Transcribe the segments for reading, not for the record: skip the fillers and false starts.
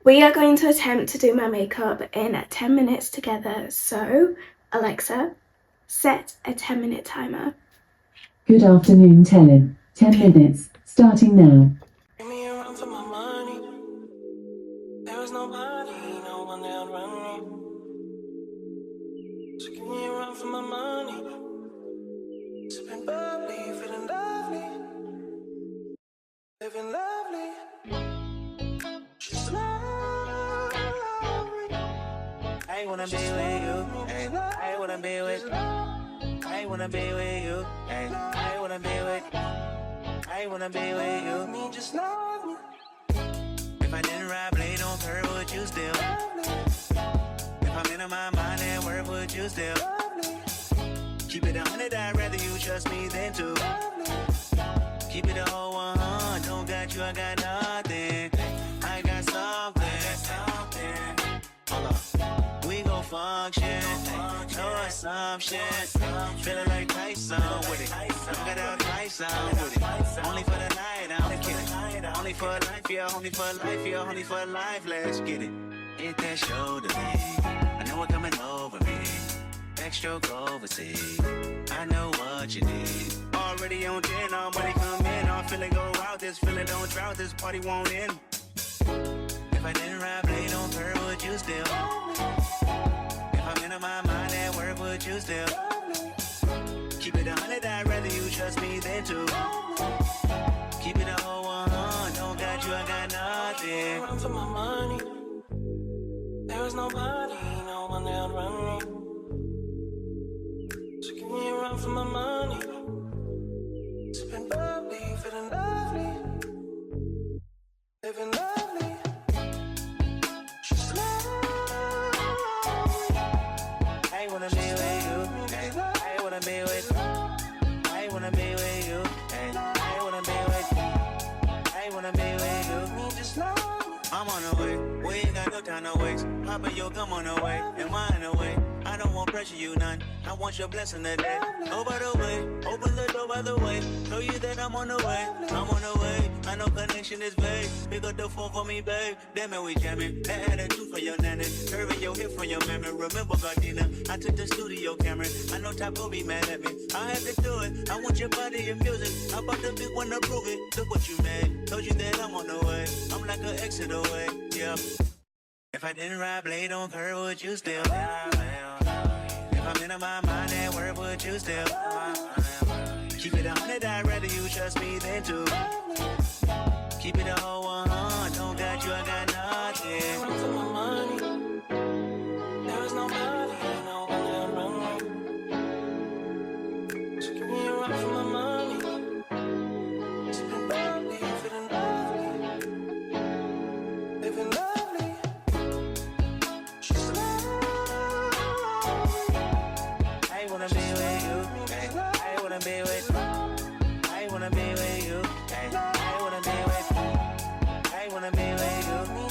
We are going to attempt to do my makeup in 10 minutes together, so Alexa, set a 10-minute timer. Good afternoon, Tellen. 10 minutes, starting now. Give me a run for my money. There was nobody, no one that run me. So give me a run for my money. Sipping bubbly, feeling lovely. Living lovely. She's lovely. I wanna be with you. Ay, I wanna be with. I wanna be with you. Ay, I wanna be with. I wanna be with you. Me just love me. If I didn't ride blade on curve, would you still? If I'm in my mind and word, would you still? Keep it 100, I'd rather you trust me than to. Keep it a whole 100, don't got you, I got nothing. I got something. Hold up. We gon' function, no assumption. Feeling like Tyson with it. Look at how Tyson with it. Only for the night, I'm kidding. Only for life, yeah, only for life, yeah, only for life. Let's get it. Hit that shoulder lean. I know what coming over me. Backstroke overseas. I know what you need. Already on 10, all money come in. I'm feeling go out. This feeling don't drought. This party won't end. If I didn't ride blade on curve, would you still? If I'm in my mind at work, would you still? Keep it 100, I'd rather you trust me than to. Keep it a whole 100, don't got you, I got nothing. Run for my money. There was nobody, no one that run me. So give me a run for my money. Sipping bubbly, feeling lovely. Living lovely. She's lovely. I wanna be with you. I wanna be with. I wanna be with you. I wanna be with. I wanna be with you. Me just love me. I'm on the way. We ain't got no time to waste. Poppin' your gum on the way. And mine away. I don't want pressure you none. I want your blessing today. Oh, by the way, open the door by the way. Show you that I'm on the way. I'm on the way. I know connection is vague. Pick up the phone for me, babe. Damn it, we jamming. That attitude for your nanny. Curving your hip from your memory. Remember, Gardena, I took the studio camera. I know Top will be mad at me. I had to do it. I want your body and music. I bought the big one to prove it. Look what you made. Told you that I'm on the way. I'm like an exit away. Yeah. If I didn't ride blade on curve, would you still? If I'm in my mind and word, would you still? Keep it 100, I'd rather you trust me than to. Keep it a whole 100, don't got you, I got nothing. Run for my money. There was nobody, no one that run me. So give me a run for my money. Sipping bubbly, feeling lovely. Living lovely. She's lovely. I wanna be with you. I wanna be with. I wanna be with you. I wanna be with. I wanna be with you. Me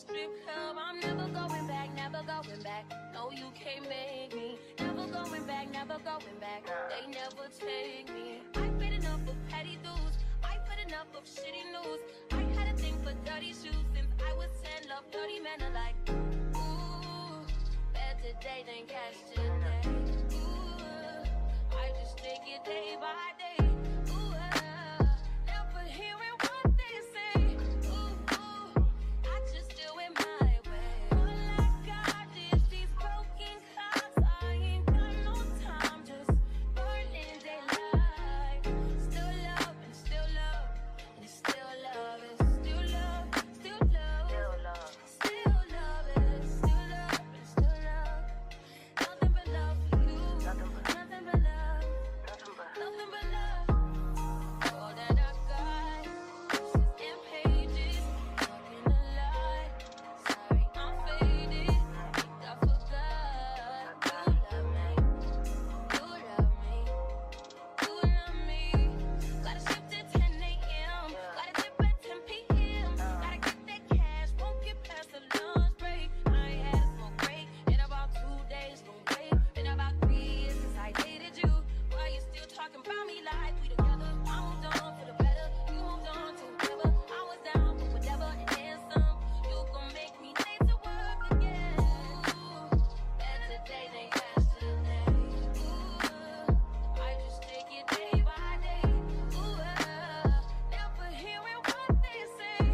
strip club. I'm never going back, never going back. No, you can't make me. Never going back, never going back. They never take me. I've been enough of petty dudes. I've had enough of shitty news. I had a thing for dirty shoes since I was 10. Love dirty men alike. Ooh, better day than cash today. Ooh, I just take it day by day. Ooh, never hearing what they say. Ooh, I just do it my way. All I got is these broken clocks. I ain't got no time, just burning daylight. Still love and still love and still love is still love, still love, still love is still love and still love. Nothing but love for you. Nothing but love. Nothing but love. All that I got is in pages. Talking a lie. Sorry, I'm faded. Think I forgot. You love me. You love me. You love me. Gotta shift at 10 a.m. Gotta dip at 10 p.m. Gotta get that cash. Won't get past the lunch break. I ain't had a smoke break in about 2 days. Don't wait. Been about 3 years since I dated you. Why you still talking about me like we together? I moved on for the better. You moved on to whatever. I was down for whatever and then some. You gon' make me late to work again. Ooh, better day than yesterday. Ooh, I just take it day by day. Ooh, never hearing what they say.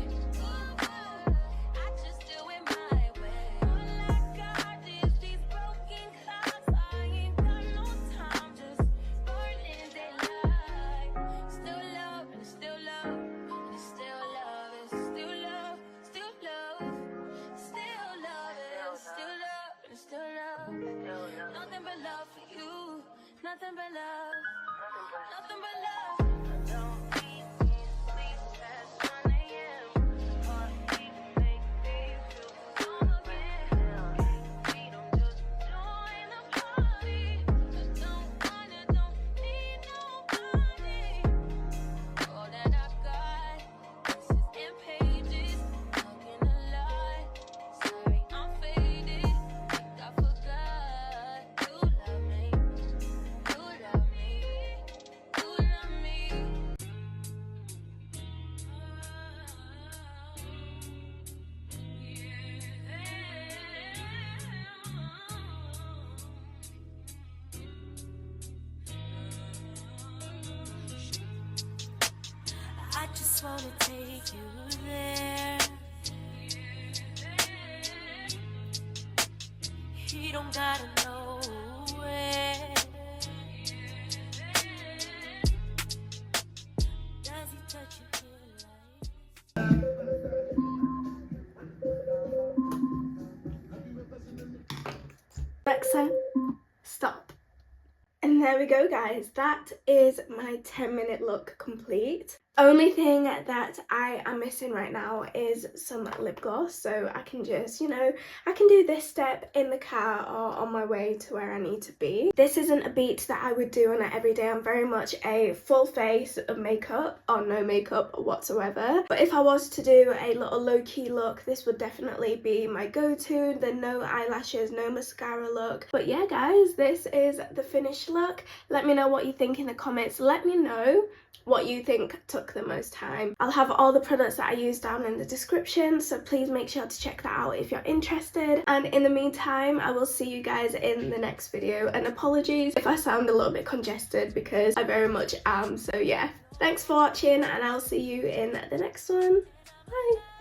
Ooh, I just do it my way. All I got is these broken clocks. I ain't got no time, just burning daylight. Still love and still love and still love is still love, still love, still love is still love and still love. Nothing but love for you. Nothing but love. Nothing but love. Don't keep me sleep past 1 a.m. Heartbeat make me feel strong again. Freedom just join the party. I don't need nobody. All that I got, this is in pages. Talking a lie. Sorry, I'm faded. Think I forgot. You love me. You love me. You love me. I just wanna take you there. He don't gotta know where. Does he touch you here like? Alexa, stop. And there we go, guys. That is my 10-minute look complete. Only thing that I am missing right now is some lip gloss, so I can just, I can do this step in the car or on my way to where I need to be. This isn't a beat that I would do on it every day. I'm very much a full face of makeup or no makeup whatsoever. But if I was to do a little low-key look, this would definitely be my go-to, the no eyelashes, no mascara look. But yeah, guys, this is the finished look. Let me know what you think in the comments. Let me know what you think took the most time. I'll have all the products that I use down in the description, so please make sure to check that out if you're interested. And in the meantime, I will see you guys in the next video, and apologies if I sound a little bit congested because I very much am. So yeah, thanks for watching and I'll see you in the next one. Bye.